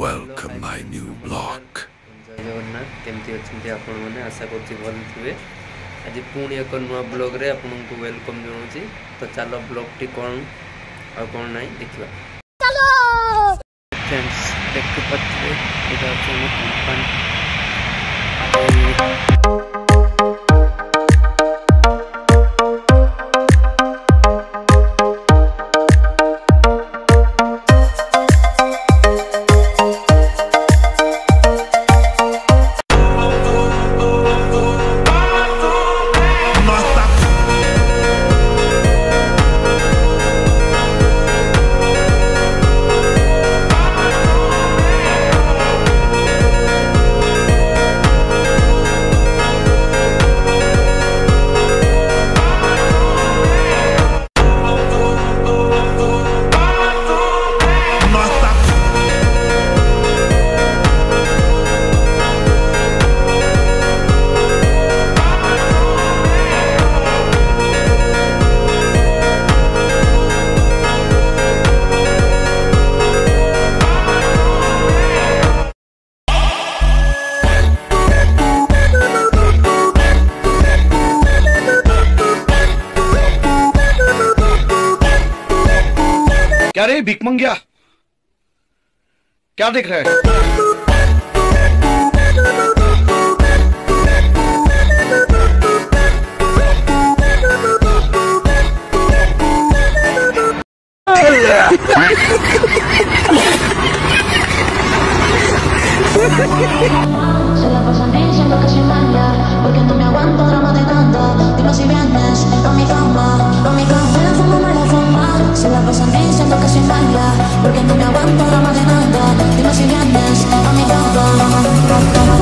Welcome my new block. जय जगन्नाथ केमती अच्छे आपण मैंने आशा कर भल थे। आज पुणी एक नुआ ब्लॉग रे आपन को वेलकम जनाऊँ। तो चलो ब्लॉग टी कौन और कौन ना देखा। चलो फ्रेंड्स देख पारे इधर कंपनी क्या रे भिख मंगिया, क्या देख रहा है? Se la pasan diciendo que soy mala, porque no me aguanto drama de nada. Dime si vienes pa' mi cama, me la fumo, me la fuma. Se la pasan diciendo que soy mala, porque no me aguanto drama de nada. Dime si vienes pa' mi cama, mi cama.